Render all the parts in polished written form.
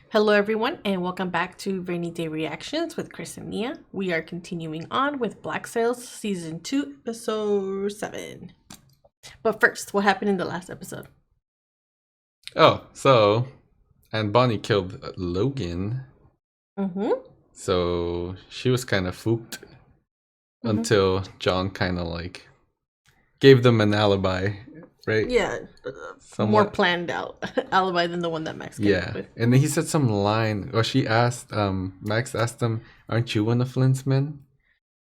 Hello, everyone, and welcome back to Rainy Day Reactions with Chris and Nia. We are continuing on with Black Sails Season 2, Episode 7. But first, what happened in the last episode? And Bonnie killed Logan. Mm-hmm. So she was kind of fooked until John kind of like gave them an alibi, right? Yeah, more planned out alibi than the one that Max came up with. And then he said some line, or she asked, Max asked him, "Aren't you one of Flint's men?"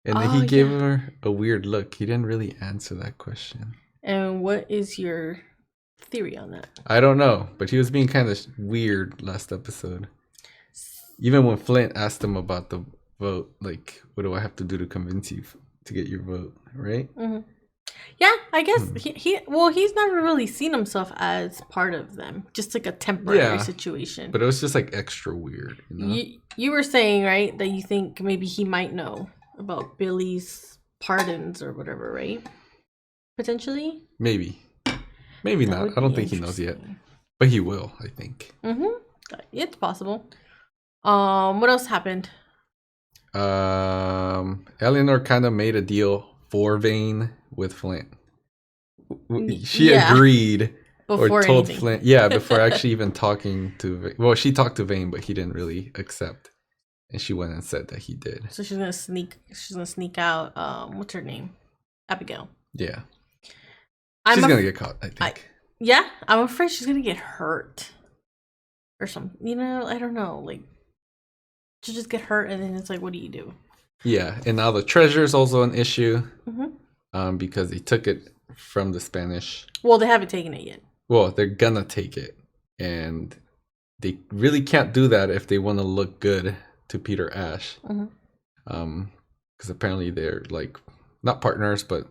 And then he gave her a weird look. He didn't really answer that question. And what is your theory on that? I don't know, but he was being kind of weird last episode. Even when Flint asked him about the vote, like, what do I have to do to convince you to get your vote, right? Mm-hmm. Yeah, I guess he's never really seen himself as part of them, just like a temporary situation. But it was just like extra weird, you know? You were saying, right, that you think maybe he might know about Billy's pardons or whatever, right? Potentially? Maybe not. I don't think he knows yet. But he will, I think. It's possible. What else happened? Eleanor kind of made a deal for Vane with Flint. She agreed before or told anything. Flint, before actually even talking to Vane. Well, she talked to Vane, but he didn't really accept. And she went and said that he did. So she's gonna sneak out, what's her name? Abigail. Yeah. She's gonna get caught, I think. I'm afraid she's gonna get hurt. Or something. You know, I don't know. Like, she'll just get hurt and then it's like, what do you do? Yeah, and now the treasure is also an issue. Because they took it from the Spanish. Well, they haven't taken it yet. Well, they're gonna take it. And they really can't do that if they want to look good to Peter Ash. Because apparently they're like not partners, but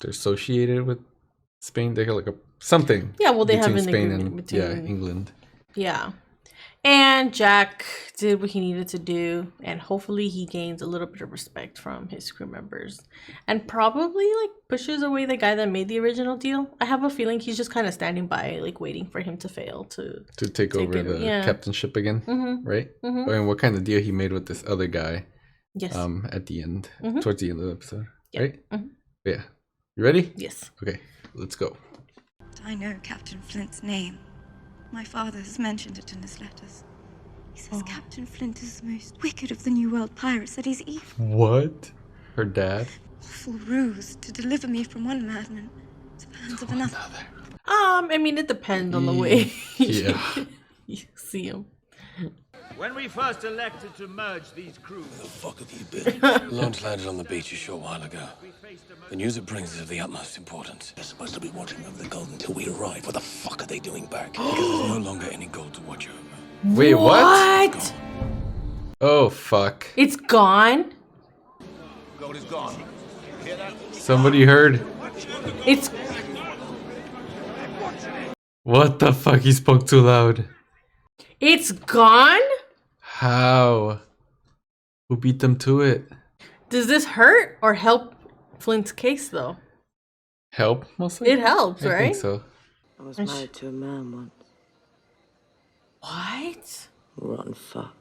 they're associated with Spain. They got like something. Yeah, well, they have an Spain agreement and between England. Yeah. And Jack did what he needed to do, and hopefully he gains a little bit of respect from his crew members, and probably like pushes away the guy that made the original deal. I have a feeling he's just kind of standing by, like waiting for him to fail to take over the captainship again, right? And what kind of deal he made with this other guy? Yes. At the end, towards the end of the episode, right? Yeah. You ready? Yes. Okay, let's go. I know Captain Flint's name. My father has mentioned it in his letters. He says Captain Flint is the most wicked of the New World pirates, that he's evil. What? Her dad? Awful ruse to deliver me from one madman to the hands of another. I mean, it depends on the way you see him. When we first elected to merge these crews... Where the fuck have you been? Launch landed on the beach a short while ago. The news it brings is of the utmost importance. They're supposed to be watching over the gold until we arrive. What the fuck are they doing back? Because there's no longer any gold to watch over. Wait, what? Oh, fuck. It's gone? Gold is gone. Hear that? Somebody heard. It's... What the fuck? He spoke too loud. It's gone? How? Who beat them to it? Does this hurt or help Flint's case, though? Help, mostly? It helps, right? I think so. I was married to a man once. What? Rotten fuck.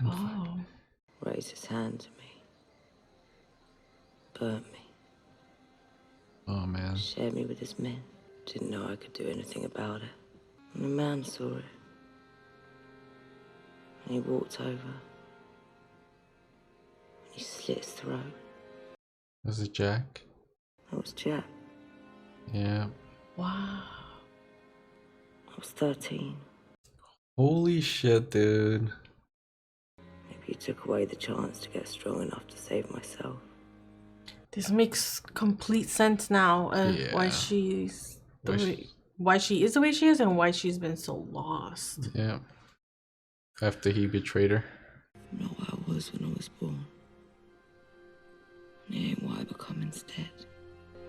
Oh. Raised his hand to me. Burnt me. Oh, man. Shared me with his men. Didn't know I could do anything about it. And a man saw it. And he walked over. And he slit his throat. Was it Jack? That was Jack. Yeah. Wow. I was 13. Holy shit, dude. Maybe he took away the chance to get strong enough to save myself. This makes complete sense now of why she's why she is the way she is and why she's been so lost. Yeah. After he betrayed her. Not what I was when I was born. And it ain't what I become instead.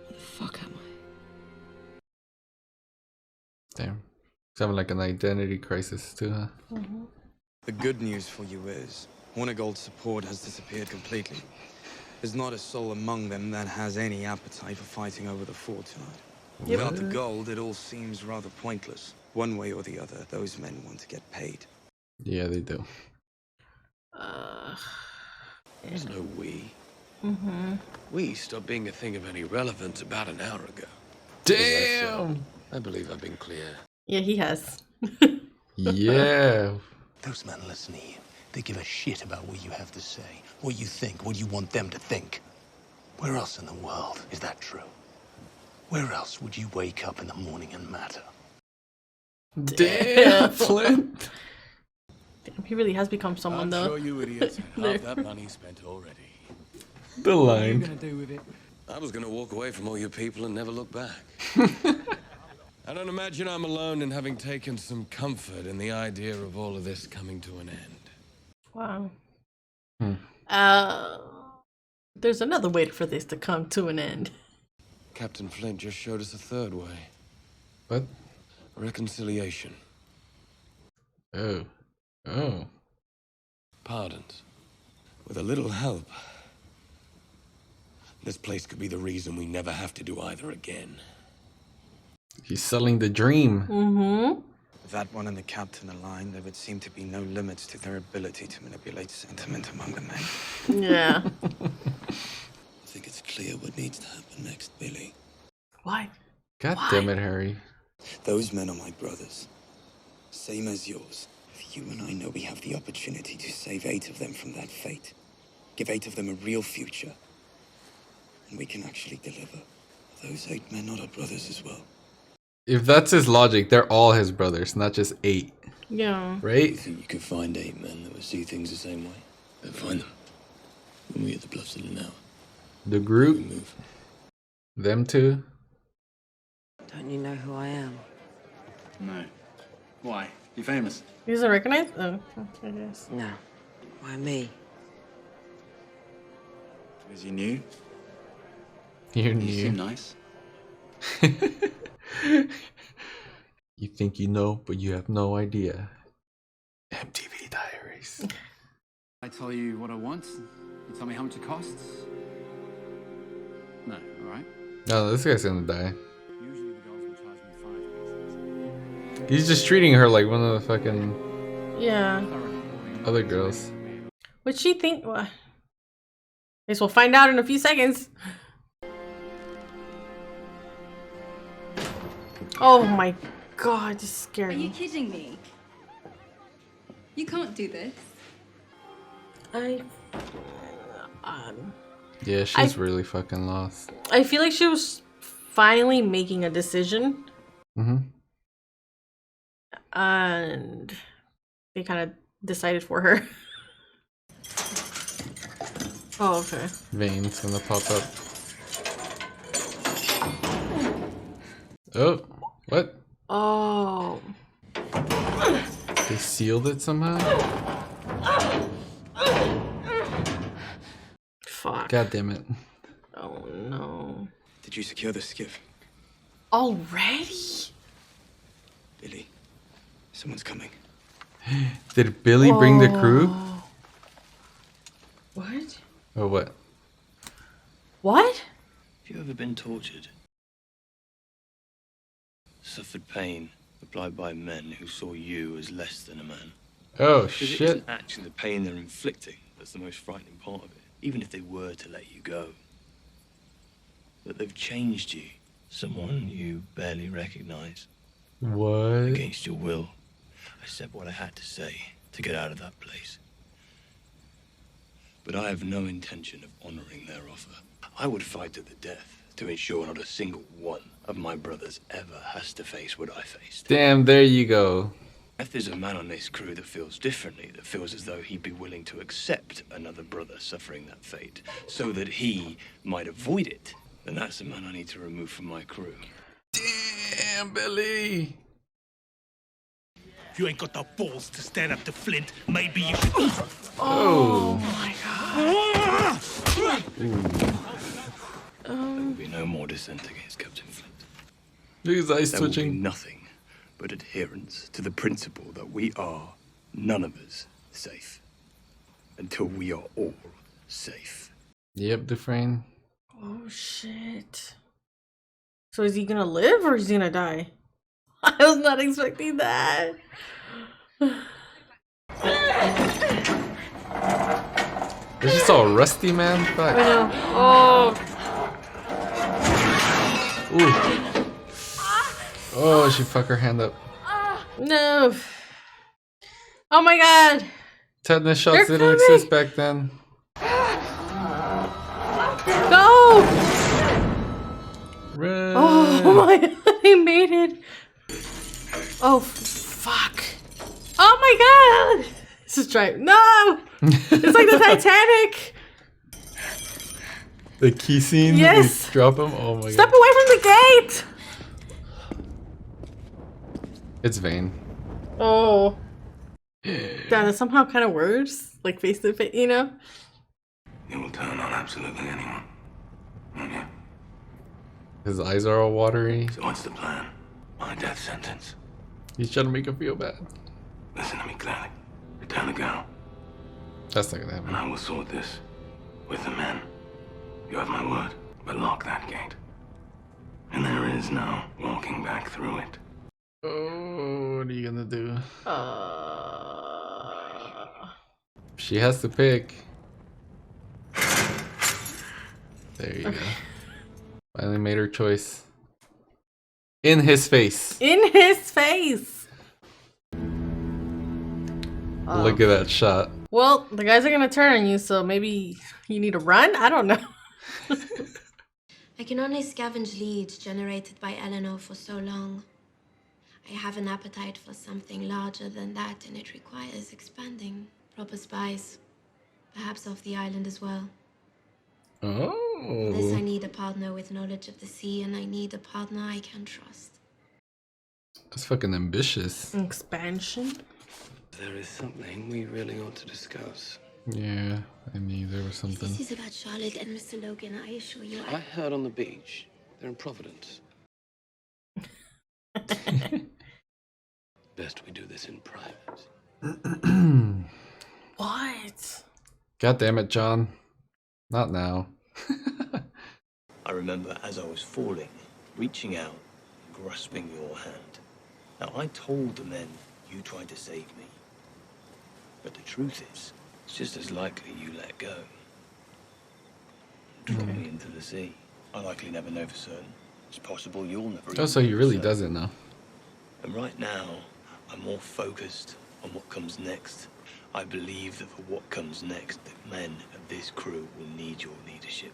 What the fuck am I? Damn. He's having like an identity crisis too, huh? The good news for you is, Hornet Gold's support has disappeared completely. There's not a soul among them that has any appetite for fighting over the fort tonight. Without the gold, it all seems rather pointless. One way or the other, those men want to get paid. Yeah, they do. There's no we. We stopped being a thing of any relevance about an hour ago. Damn. I believe I've been clear. Yeah, he has. Yeah. Those men listen to you. They give a shit about what you have to say, what you think, what you want them to think. Where else in the world is that true? Where else would you wake up in the morning and matter? Damn, Flint. Damn, he really has become someone, I'm though. sure you idiots had half that money spent already. The line. Do with it? I was gonna walk away from all you people and never look back. I don't imagine I'm alone in having taken some comfort in the idea of all of this coming to an end. Wow. Hmm. There's another way for this to come to an end. Captain Flint just showed us a third way. What? Reconciliation. Oh. Oh. Pardons. With a little help, this place could be the reason we never have to do either again. He's selling the dream. Mm-hmm. With that one and the captain aligned, there would seem to be no limits to their ability to manipulate sentiment among the men. Yeah. I think it's clear what needs to happen next, Billy. Why? God damn it, Harry. Those men are my brothers. Same as yours. You and I know we have the opportunity to save 8 of them from that fate. Give 8 of them a real future. And we can actually deliver. Are those 8 men not our brothers as well? If that's his logic, they're all his brothers, not just 8. Yeah. Right? You think you could find 8 men that would see things the same way? Then find them. When we hit the bluffs in an hour. The We group? move. Them two? Don't you know who I am? No. Why? You famous? He doesn't recognize? Oh, I guess. No. Why me? Because you knew. You're You seem new. nice. You think you know, but you have no idea. MTV Diaries. I tell you what I want. You tell me how much it costs. No, alright? No, this guy's gonna die. Usually the girls will charge me 5 pieces. He's just treating her like one of the fucking Yeah. other girls. What'd she think? Well, I guess we'll find out in a few seconds. Oh my god, this scared Are you me. kidding me? You can't do this. Yeah, she's really fucking lost. I feel like she was finally making a decision, Mm-hmm. and they kind of decided for her. Oh, okay. Vane's gonna pop up. Oh, what? Oh. They sealed it somehow? Fuck. God damn it. Oh no. Did you secure the skiff? Already? Billy, someone's coming. Did Billy bring the crew? What? Or what? What? Have you ever been tortured? Suffered pain applied by men who saw you as less than a man? Oh, Because it shit. isn't actually the pain they're inflicting that's the most frightening part of it, even if they were to let you go. That they've changed you, someone you barely recognize. What? Against your will, I said what I had to say to get out of that place. But I have no intention of honoring their offer. I would fight to the death to ensure not a single one of my brothers ever has to face what I faced. Damn, there you go. If there's a man on this crew that feels differently, that feels as though he'd be willing to accept another brother suffering that fate, so that he might avoid it, then that's the man I need to remove from my crew. Damn, Billy. If you ain't got the balls to stand up to Flint, maybe you should. Oh my god. There will be no more dissent against Captain Flint. Look at his eyes There will be twitching. nothing but adherence to the principle that we are, none of us, safe. Until we are all safe. Yep, Dufresne. Oh shit. So is he gonna live or is he gonna die? I was not expecting that. It's just all rusty, man. Fuck. I know. Oh. Ooh. Oh, she fucked her hand up. No. Oh my god. Tetanus shots didn't exist back then. Go. Run. Oh my god. He made it. Oh, fuck. Oh my god. This is right. No. It's like the Titanic. The key scene? Yes. They drop him? Oh my Step god. away from the gate. It's Vane. Oh. Damn, that somehow kind of worse. Like face to face, you know? You will turn on absolutely anyone, won't you? His eyes are all watery. So what's the plan? My death sentence? He's trying to make him feel bad. Listen to me clearly. Return the girl, That's not gonna happen. and I will sort this with the men. You have my word, but lock that gate. And there is no walking back through it. Oh, what are you gonna do? She has to pick. There you go. Finally made her choice. In his face. In his face. Look at that shot. Well, the guys are gonna turn on you, so maybe you need to run? I don't know. I can only scavenge leads generated by Eleanor for so long. I have an appetite for something larger than that, and it requires expanding. Proper spies. Perhaps off the island as well. For this, I Oh. need a partner with knowledge of the sea, and I need a partner I can trust. That's fucking ambitious. Expansion? There is something we really ought to discuss. Yeah, I knew there was something. This is about Charlotte and Mr. Logan, I assure you. I heard on the beach. They're in Providence. Best we do this in private. What? God damn it, John. Not now. I remember as I was falling, reaching out, grasping your hand. Now, I told the men you tried to save me. But the truth is, it's just as likely you let go. Draw me into the sea. I likely never know for certain. It's possible you'll never Oh, so he really doesn't know. And right now, I'm more focused on what comes next. I believe that for what comes next, the men of this crew will need your leadership.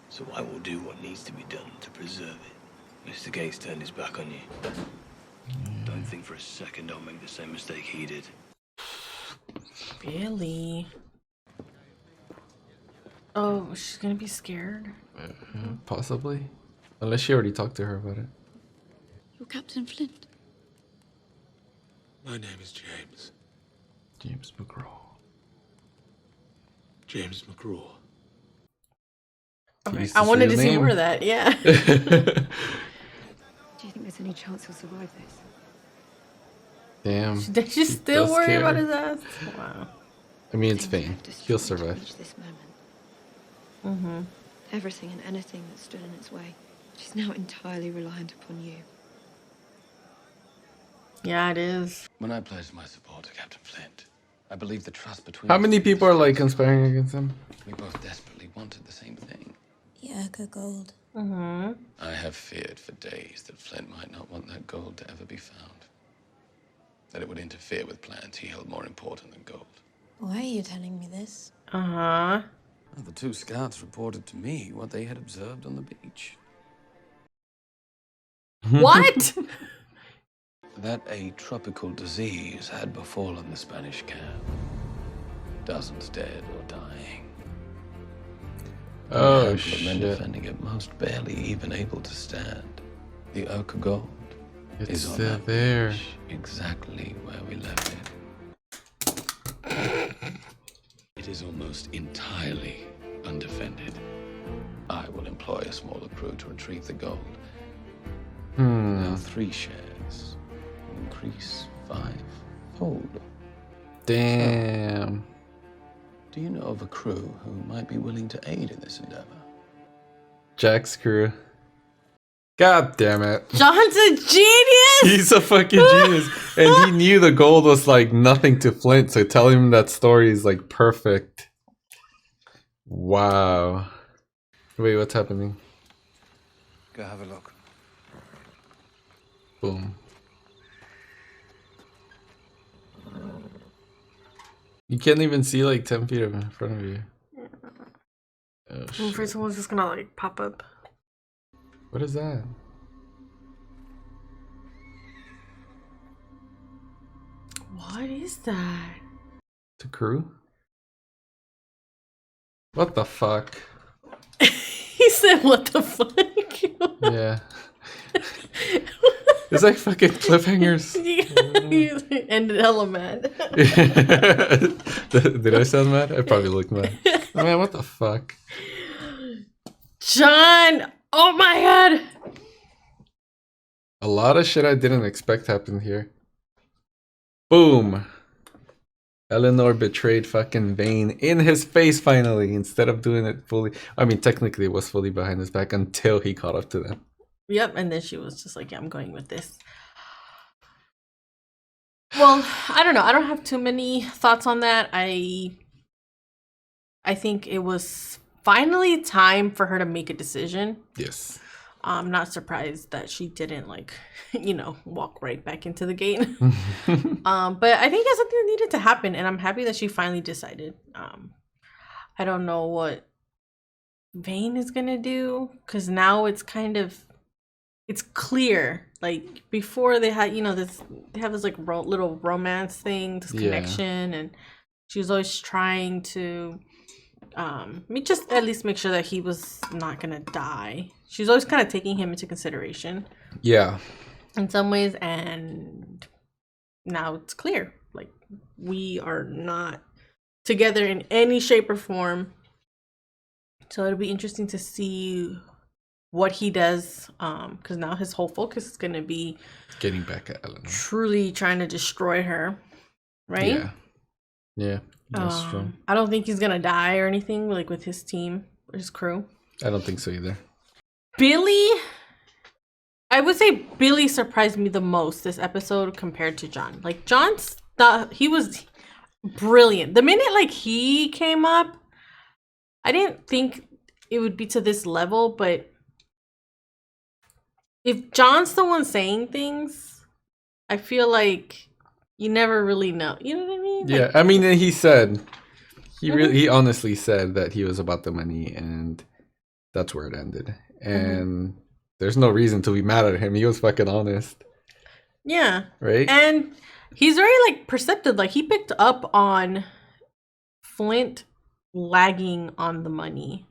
So I will do what needs to be done to preserve it. Mr. Gates turned his back on you. Don't think for a second I'll make the same mistake he did. Really? Oh, she's gonna be scared? Possibly. Unless she already talked to her about it. You're Captain Flint. My name is James. James McGraw. James McGraw. Okay, Used I wanted to say see your more name. of that, yeah. Do you think there's any chance he'll survive this? Damn. She's she still does worried care. about his ass? Wow. I mean, it's Things Vane. have destroyed He'll to survive. reach this moment. Mm-hmm. Everything and anything that stood in its way. She's now entirely reliant upon you. Yeah, it is. When I pledged my support to Captain Flint, I believe the trust between How us many would be people are like strengthened. conspiring against him? We both desperately wanted the same thing. Yerka gold. Mm-hmm. I have feared for days that Flint might not want that gold to ever be found. That it would interfere with plans he held more important than gold. Why are you telling me this? Uh-huh. Well, the two scouts reported to me what they had observed on the beach. What? That a tropical disease had befallen the Spanish camp. Dozens dead or dying. Oh, A handful of men shit. defending it, most barely even able to stand. The Oka gold It's is on still that there. beach, exactly where we left it. It is almost entirely undefended. I will employ a smaller crew to retrieve the gold. Now 3 shares will increase 5-fold. Damn. Do you know of a crew who might be willing to aid in this endeavor? Jack's crew. God damn it. John's a genius! He's a fucking genius. And he knew the gold was like nothing to Flint, so telling him that story is like perfect. Wow. Wait, what's happening? Go have a look. Boom. You can't even see like 10 feet in front of you. Oh, I'm afraid someone's just gonna like pop up. What is that? What is that? The crew? What the fuck? He said, "What the fuck?" Yeah. It's like fucking cliffhangers. You ended hella mad. Did I sound mad? I probably looked mad. Oh, man, what the fuck? John! Oh my god! A lot of shit I didn't expect happened here. Boom! Eleanor betrayed fucking Vane in his face finally, instead of doing it fully. I mean, technically it was fully behind his back until he caught up to them. Yep, and then she was just like, yeah, I'm going with this. Well, I don't know. I don't have too many thoughts on that. I think it was finally time for her to make a decision. Yes. I'm not surprised that she didn't, like, walk right back into the gate. But I think it's something that needed to happen, and I'm happy that she finally decided. I don't know what Vane is gonna do, because now it's kind of, it's clear. Like, before they had, they have this like little romance thing, this connection, and she was always trying to just at least make sure that he was not gonna die. She was always kind of taking him into consideration. Yeah. In some ways, and now it's clear. Like, we are not together in any shape or form. So it'll be interesting to see what he does, because now his whole focus is going to be getting back at Eleanor. Truly trying to destroy her, right? Yeah. Yeah, that's true. I don't think he's going to die or anything, like, with his team or his crew. I don't think so either. Billy, I would say Billy surprised me the most this episode compared to John. Like, John's thought he was brilliant. The minute like he came up, I didn't think it would be to this level, but if John's the one saying things, I feel like you never really know. You know what I mean? Yeah, like, I mean, he said, he honestly said that he was about the money, and that's where it ended. And there's no reason to be mad at him. He was fucking honest. Yeah. Right? And he's very, like, perceptive. Like, he picked up on Flint lagging on the money.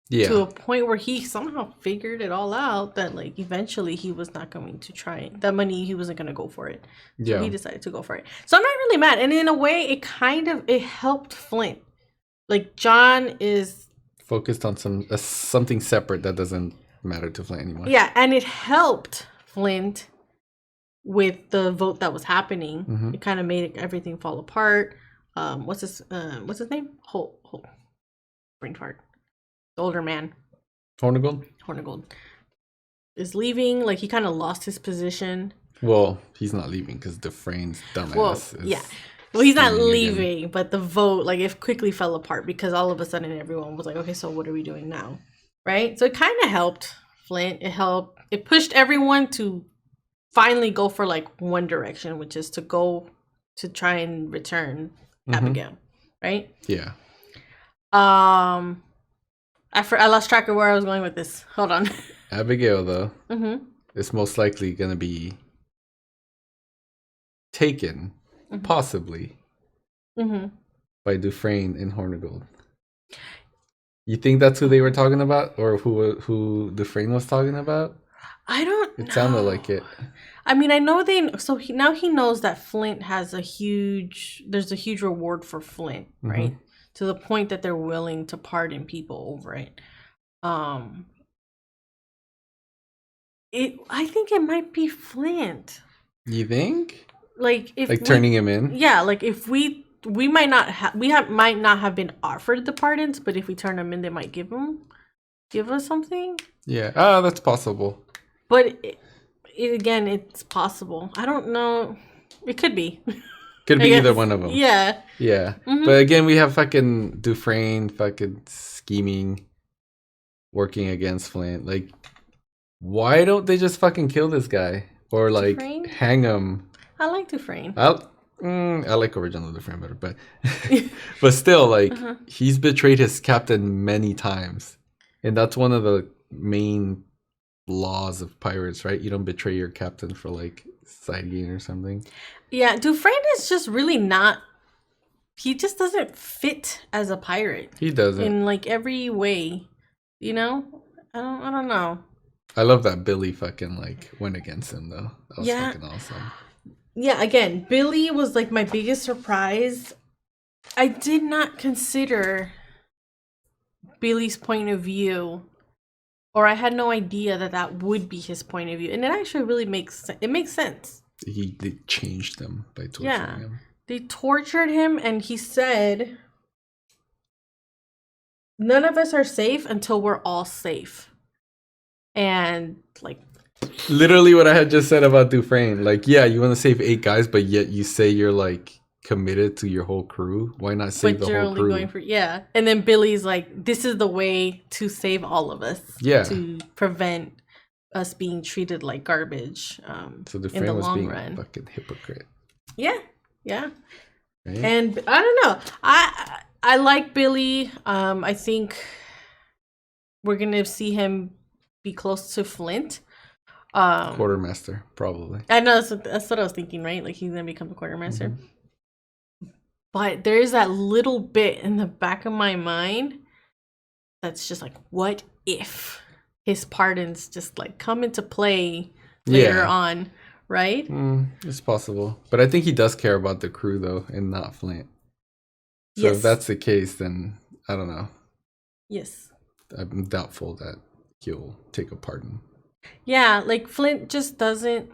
Yeah. To a point where he somehow figured it all out that, like, eventually he was not going to try it. That money, he wasn't going to go for it. So he decided to go for it. So I'm not really mad. And in a way, it helped Flint. Like, John is focused on something separate that doesn't matter to Flint anymore. Yeah, and it helped Flint with the vote that was happening. It kind of made everything fall apart. What's his name? Holt. Brain fart. The older man. Hornigold is leaving. Like, he kind of lost his position. Well, he's not leaving because Dufresne's dumbass is... Yeah. Well, he's not leaving, again. But the vote, like, it quickly fell apart because all of a sudden everyone was like, okay, so what are we doing now? Right? So it kind of helped Flint. It pushed everyone to finally go for, like, one direction, which is to go to try and return Abigail. Right? Yeah. I lost track of where I was going with this. Hold on. Abigail, though, is most likely going to be taken, possibly, by Dufresne and Hornigold. You think that's who they were talking about, or who Dufresne was talking about? I don't know. It sounded like it. I mean, I know now he knows that Flint has there's a huge reward for Flint, right? To the point that they're willing to pardon people over it. I think it might be Flint. You think? Like, if turning him in? Yeah, like, if we might not have been offered the pardons, but if we turn them in, they might give us something. Yeah, that's possible. But again, it's possible. I don't know. It could be. Could be either one of them. Yeah. Yeah. But again, we have fucking Dufresne fucking scheming, working against Flint. Like, why don't they just fucking kill this guy? Or, like, Dufresne? hang him? I like Dufresne. I like original Dufresne better, but but still, like, he's betrayed his captain many times. And that's one of the main laws of pirates, right? You don't betray your captain for, like, side gain or something. Yeah, Dufresne is just really not. He just doesn't fit as a pirate. He doesn't. In like every way, you know. I don't know. I love that Billy fucking like went against him though. That was fucking awesome. Yeah, again, Billy was like my biggest surprise. I did not consider Billy's point of view, or I had no idea that would be his point of view, and it actually really makes sense. They changed him by torturing him. They tortured him, and he said, "None of us are safe until we're all safe." And like, literally what I had just said about Dufresne. Like, yeah, you want to save 8 guys, but yet you say you're like committed to your whole crew. Why not save the whole crew? Going for, yeah. And then Billy's like, "This is the way to save all of us. Yeah. To prevent us being treated like garbage." So the in the was long being run. a fucking hypocrite. Yeah, yeah. Right? And I don't know. I like Billy. I think we're gonna see him be close to Flint. Quartermaster, probably. I know that's what I was thinking, right? Like he's gonna become the quartermaster. But there is that little bit in the back of my mind that's just like, what if his pardons just like come into play later on, right? It's possible. But I think he does care about the crew though, and not Flint. So if that's the case, then I don't know. Yes. I'm doubtful that he'll take a pardon. Yeah, like Flint just doesn't.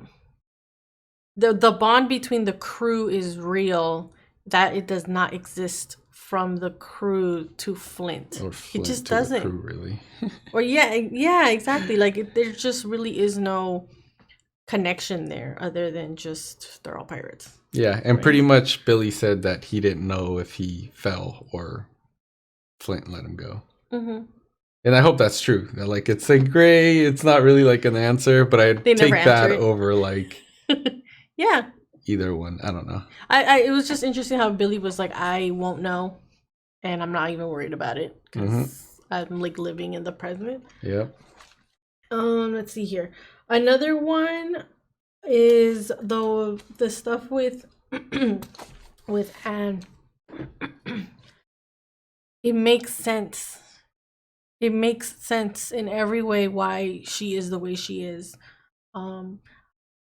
The bond between the crew is real. That it does not exist from the crew to Flint. Or Flint it just to doesn't. The crew, really. Or yeah, exactly. Like there just really is no connection there, other than just they're all pirates. Yeah, and pretty much Billy said that he didn't know if he fell or Flint let him go. And I hope that's true. That, like, it's like gray. It's not really like an answer, but I'd take that over like yeah, either one. I don't know. It was just interesting how Billy was like, "I won't know, and I'm not even worried about it because I'm like living in the present." Yep. Let's see here. Another one is the stuff with with Anne. It makes sense. It makes sense in every way why she is the way she is. And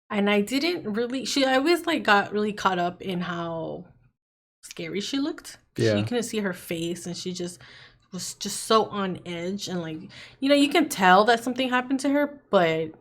I didn't really. I always like got really caught up in how scary she looked. Yeah. You couldn't see her face, and she just was just so on edge, and like, you know, you can tell that something happened to her, but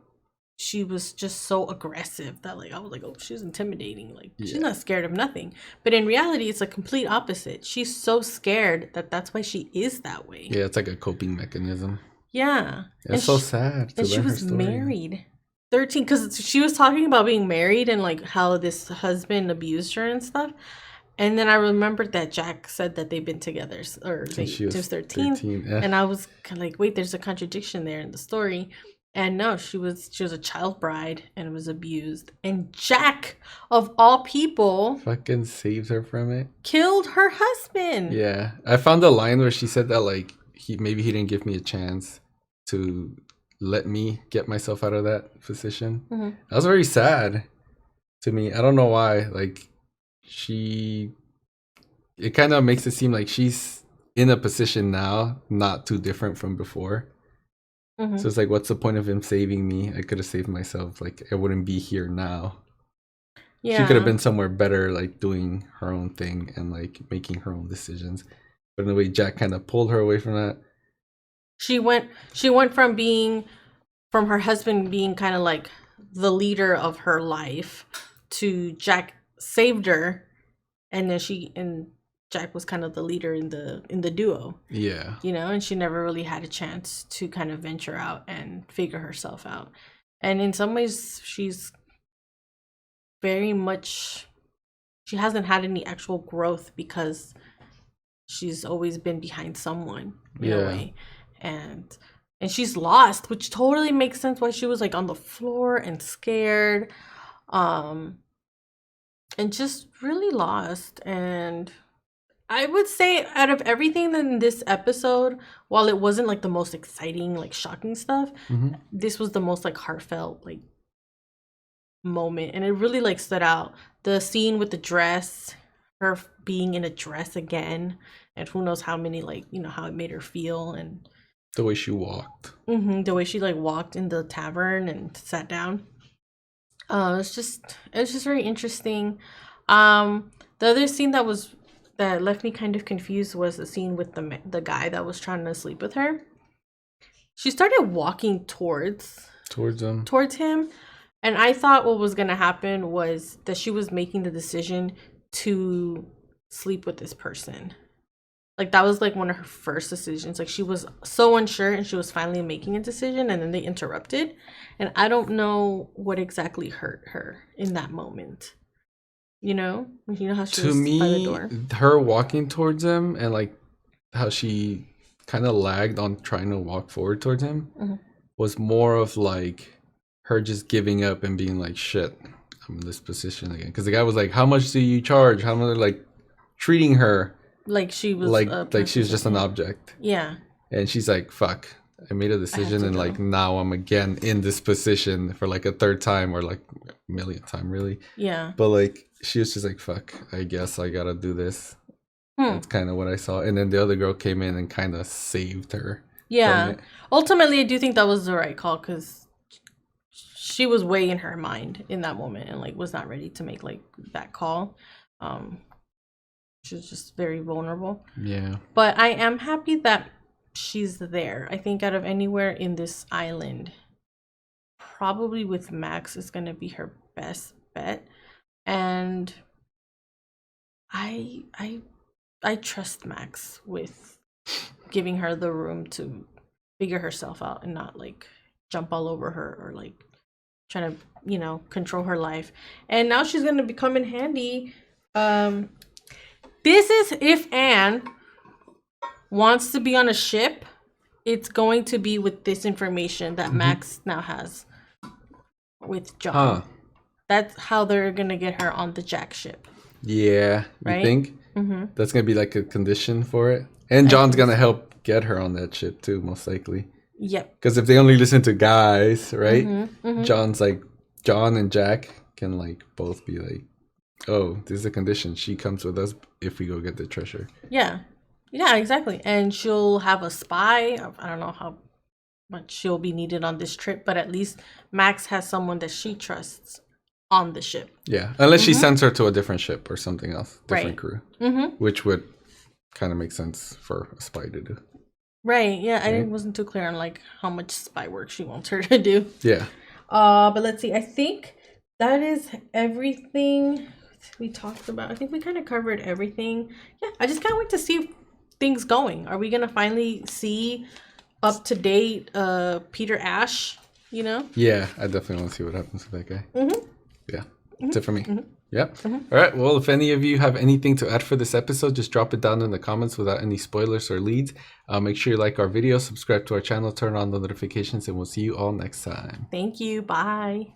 she was just so aggressive that like I was like, oh, she's intimidating. Like she's not scared of nothing. But in reality, it's a complete opposite. She's so scared that's why she is that way. Yeah, it's like a coping mechanism. Yeah. It's so sad. And she was married. 13, because she was talking about being married and like how this husband abused her and stuff. And then I remembered that Jack said that they've been together, or she was 13. And I was kind of like, wait, there's a contradiction there in the story. And no, she was a child bride and was abused. And Jack, of all people, fucking saved her from it. Killed her husband. Yeah, I found a line where she said that like he didn't give me a chance to let me get myself out of that position. That was very sad to me. I don't know why. Like it kind of makes it seem like she's in a position now not too different from before. So it's like, what's the point of him saving me? I could have saved myself. Like, I wouldn't be here now. Yeah. She could have been somewhere better, like doing her own thing and like making her own decisions. But in a way, Jack kind of pulled her away from that. She went from her husband being kind of like the leader of her life to Jack saved her, and then Jack was kind of the leader in the duo. Yeah. You know, and she never really had a chance to kind of venture out and figure herself out. And in some ways, she's very much, she hasn't had any actual growth because she's always been behind someone in a way. And she's lost, which totally makes sense why she was like on the floor and scared. And just really lost. And I would say out of everything in this episode, while it wasn't like the most exciting, like shocking stuff, this was the most like heartfelt like moment, and it really like stood out. The scene with the dress, her being in a dress again, and who knows how many like, you know, how it made her feel, and the way she walked. The way she like walked in the tavern and sat down. It's just very interesting. The other scene that left me kind of confused was the scene with the guy that was trying to sleep with her. She started walking towards him, and I thought what was gonna happen was that she was making the decision to sleep with this person. Like that was like one of her first decisions. Like she was so unsure, and she was finally making a decision, and then they interrupted, and I don't know what exactly hurt her in that moment. You know how she was by the door. Her walking towards him and like how she kind of lagged on trying to walk forward towards him was more of like her just giving up and being like, shit, I'm in this position again. Because the guy was like, how much do you charge? How much, like treating her like she was like she was just an object. Yeah. And she's like, fuck, I made a decision, and like now I'm again in this position for like a third time or like a millionth time, really. Yeah. But like she was just like, fuck, I guess I gotta do this. That's kind of what I saw. And then the other girl came in and kind of saved her. Yeah. Ultimately, I do think that was the right call, because she was way in her mind in that moment and like was not ready to make like that call. She was just very vulnerable. Yeah. But I am happy that she's there. I think out of anywhere in this island, probably with Max is going to be her best bet. And I trust Max with giving her the room to figure herself out and not like jump all over her or like trying to, you know, control her life. And now she's going to become in handy. This is if Anne wants to be on a ship, it's going to be with this information that Max now has with John. That's how they're going to get her on the Jack ship. Yeah. Right? You think? That's going to be like a condition for it? And John's going to help get her on that ship too, most likely. Yep. Because if they only listen to guys, right? John's like, John and Jack can like both be like, oh, this is a condition. She comes with us if we go get the treasure. Yeah. Yeah, exactly. And she'll have a spy. I don't know how much she'll be needed on this trip, but at least Max has someone that she trusts on the ship. Yeah, unless she sends her to a different ship or something else, different crew, Mm-hmm. which would kind of make sense for a spy to do. Right. Yeah, I wasn't too clear on like how much spy work she wants her to do. Yeah. But let's see. I think that is everything we talked about. I think we kind of covered everything. Yeah, I just can't wait to see things going. Are we gonna finally see up to date Peter Ash? You know? Yeah, I definitely want to see what happens with that guy. Mm-hmm. Yeah, that's it for me. Yep. All right. Well, if any of you have anything to add for this episode, just drop it down in the comments without any spoilers or leads. Make sure you like our video, subscribe to our channel, turn on the notifications, and we'll see you all next time. Thank you. Bye.